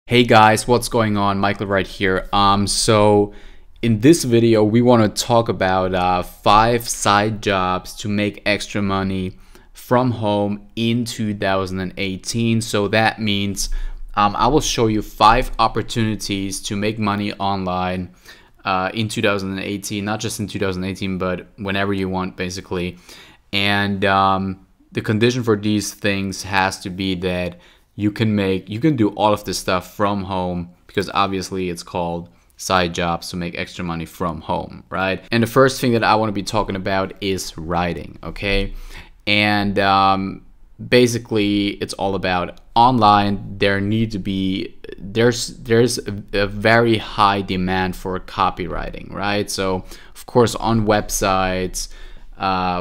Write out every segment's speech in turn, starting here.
Hey guys, what's going on? Michael right here. So in this video, we want to talk about 5 side jobs to make extra money from home in 2018. So that means I will show you 5 opportunities to make money online in 2018, not just in 2018, but whenever you want, basically. And the condition for these things has to be that you can do all of this stuff from home, because obviously it's called side jobs to make extra money from home, right? And the first thing that I want to be talking about is writing, okay? And basically it's all about online. There's a very high demand for copywriting, right? So of course on websites,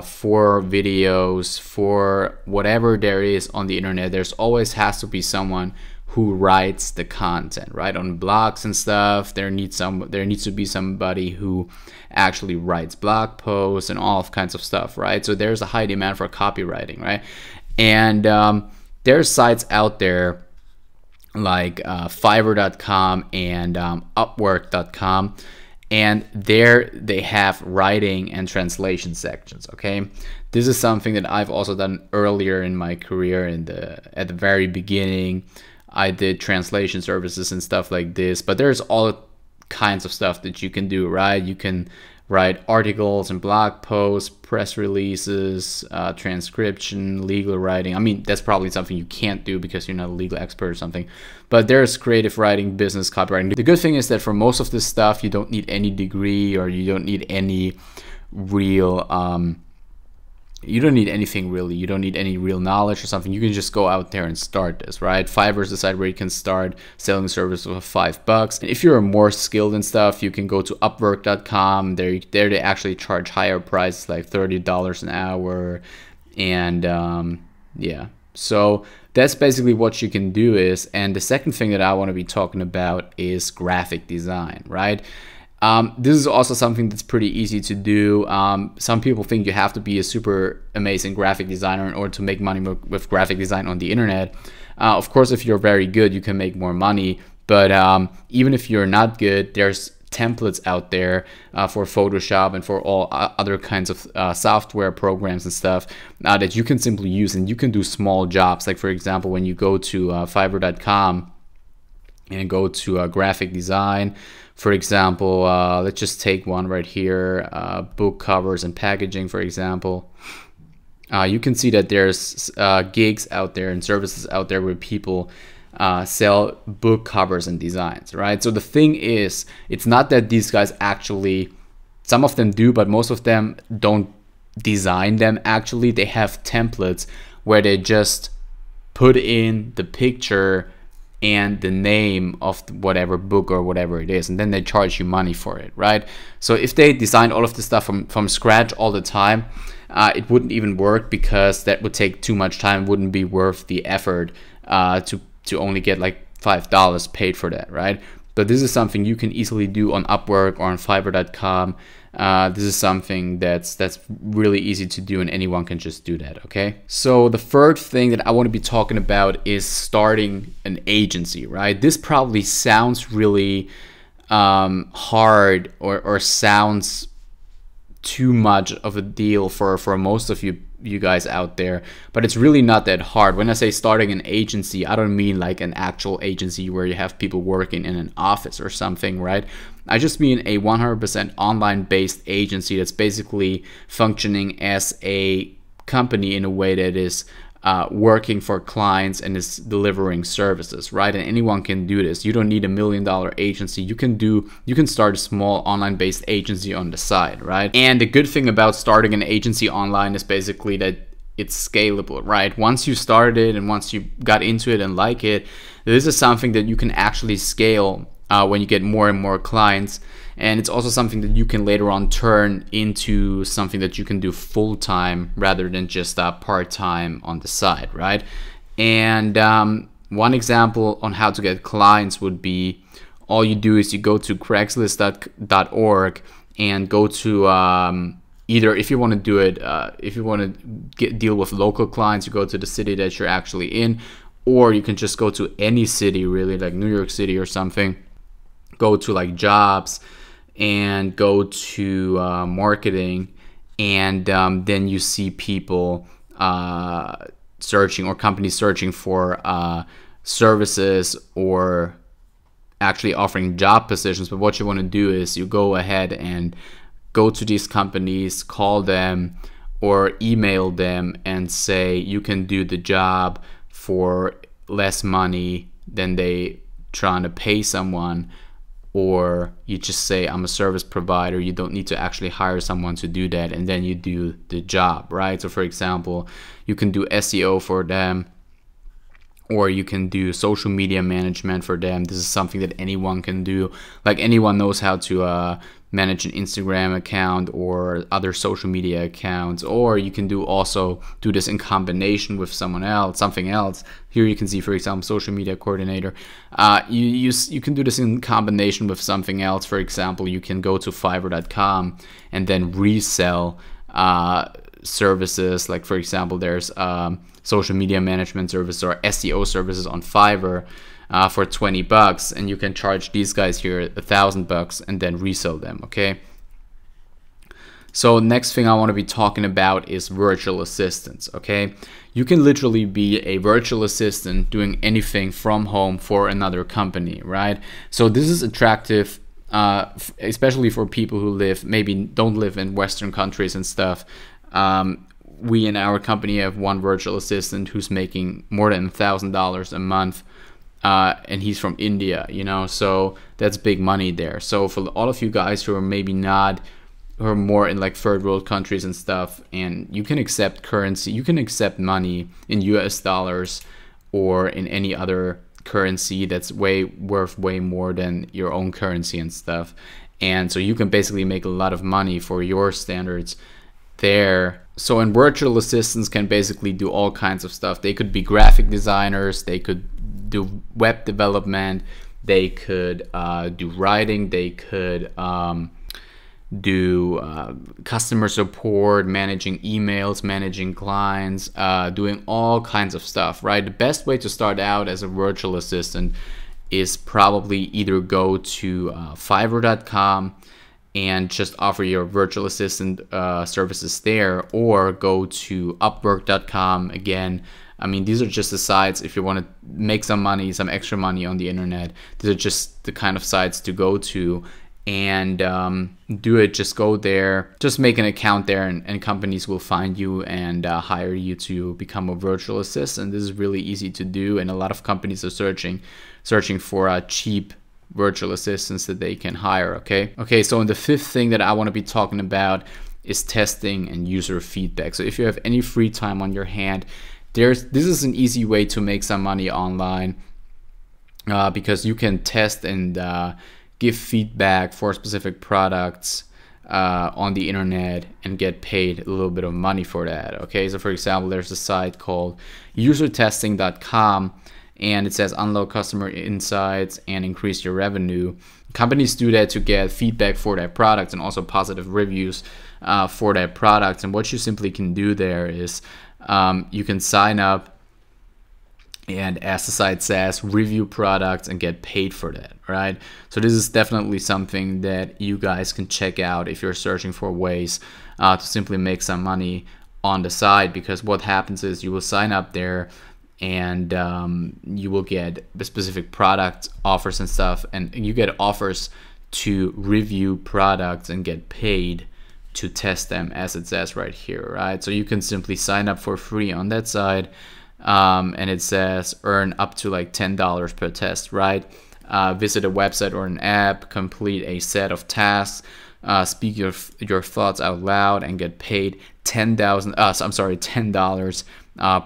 for videos, for whatever there is on the internet, there's always has to be someone who writes the content, right? On blogs and stuff, there needs to be somebody who actually writes blog posts and all kinds of stuff, right? So there's a high demand for copywriting, right? And there's sites out there like Fiverr.com and Upwork.com. And there they have writing and translation sections, okay? This is something that I've also done earlier in my career. At the very beginning, I did translation services and stuff like this, but there's all kinds of stuff that you can do, right? You can write articles and blog posts, press releases, transcription, legal writing. I mean, that's probably something you can't do because you're not a legal expert or something. But there's creative writing, business copywriting. The good thing is that for most of this stuff, you don't need any degree, or you don't need any real you don't need anything really. You don't need any real knowledge or something. You can just go out there and start this, right? Fiverr is the site where you can start selling a service for $5. And if you're more skilled in stuff, you can go to Upwork.com. There they actually charge higher prices, like $30 an hour. And yeah, so that's basically what you can do is. And the second thing that I want to be talking about is graphic design, right? This is also something that's pretty easy to do. Some people think you have to be a super amazing graphic designer in order to make money with graphic design on the internet. Of course, if you're very good, you can make more money. But even if you're not good, there's templates out there for Photoshop and for all other kinds of software programs and stuff that you can simply use, and you can do small jobs. Like for example, when you go to Fiverr.com and go to graphic design, for example, let's just take one right here, book covers and packaging, for example. You can see that there's gigs out there and services out there where people sell book covers and designs, right? So the thing is, it's not that these guys actually, some of them do, but most of them don't design them actually. They have templates where they just put in the picture and the name of whatever book or whatever it is, and then they charge you money for it, right? So if they designed all of this stuff from scratch all the time, it wouldn't even work, because that would take too much time. It wouldn't be worth the effort to only get like $5 paid for that, right? But this is something you can easily do on Upwork or on Fiverr.com. This is something that's really easy to do, and anyone can just do that, okay? So the third thing that I want to be talking about is starting an agency, right? This probably sounds really hard or sounds too much of a deal for most of you guys out there, but it's really not that hard. When I say starting an agency, I don't mean like an actual agency where you have people working in an office or something, right? I just mean a 100% online based agency that's basically functioning as a company in a way that is working for clients and is delivering services, right? And anyone can do this. You don't need $1 million agency. You can start a small online based agency on the side, right? And the good thing about starting an agency online is basically that it's scalable, right? Once you started it and once you got into it and like it, this is something that you can actually scale when you get more and more clients. And it's also something that you can later on turn into something that you can do full-time rather than just part-time on the side, right? And one example on how to get clients would be, all you do is you go to Craigslist.org and go to either, if you want to do it, if you want to deal with local clients, you go to the city that you're actually in, or you can just go to any city, really, like New York City or something, go to like jobs and go to marketing, and then you see people searching, or companies searching for services or actually offering job positions. But what you want to do is you go ahead and go to these companies, call them or email them and say you can do the job for less money than they trying to pay someone, or you just say I'm a service provider, you don't need to actually hire someone to do that, and then you do the job, right? So for example, you can do SEO for them, or you can do social media management for them. This is something that anyone can do. Like anyone knows how to manage an Instagram account or other social media accounts, or you can also do this in combination with something else. Here you can see, for example, social media coordinator. You can do this in combination with something else. For example, you can go to Fiverr.com and then resell services. Like for example, there's social media management service or SEO services on Fiverr for $20, and you can charge these guys here $1,000 and then resell them. Okay, so next thing I want to be talking about is virtual assistants. Okay, you can literally be a virtual assistant doing anything from home for another company, right? So this is attractive, especially for people who don't live in Western countries and stuff. We in our company have one virtual assistant who's making more than $1,000 a month, and he's from India, so that's big money there. So for all of you guys who are who are more in like third world countries and stuff, and you can accept currency, you can accept money in US dollars or in any other currency that's worth way more than your own currency and stuff, and so you can basically make a lot of money for your standards there. So and virtual assistants can basically do all kinds of stuff. They could be graphic designers, they could do web development, they could do writing, they could do customer support, managing emails, managing clients, doing all kinds of stuff, right? The best way to start out as a virtual assistant is probably either go to Fiverr.com and just offer your virtual assistant services there, or go to Upwork.com. Again, I mean, these are just the sites if you want to make some extra money on the internet. These are just the kind of sites to go to and do it. Just go there, just make an account there, and companies will find you and hire you to become a virtual assistant. This is really easy to do, and a lot of companies are searching for cheap virtual assistants that they can hire. Okay, so the fifth thing that I want to be talking about is testing and user feedback. So if you have any free time on your hand, this is an easy way to make some money online, because you can test and give feedback for specific products on the internet and get paid a little bit of money for that. Okay, so for example, there's a site called usertesting.com, and it says unlock customer insights and increase your revenue. Companies do that to get feedback for their product and also positive reviews for their products. And what you simply can do there is you can sign up and, as the site says, review products and get paid for that, right? So this is definitely something that you guys can check out if you're searching for ways to simply make some money on the side, because what happens is you will sign up there and you will get the specific product offers and stuff, and you get offers to review products and get paid to test them, as it says right here, right? So you can simply sign up for free on that side, and it says earn up to like $10 per test, right? Visit a website or an app, complete a set of tasks, speak your thoughts out loud, and get paid $10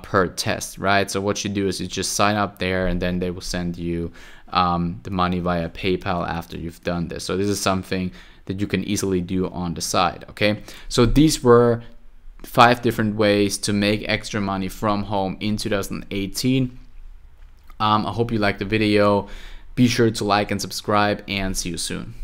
per test, right? So what you do is you just sign up there, and then they will send you the money via PayPal after you've done this. So this is something that you can easily do on the side. Okay, so these were 5 different ways to make extra money from home in 2018. I hope you liked the video. Be sure to like and subscribe, and see you soon.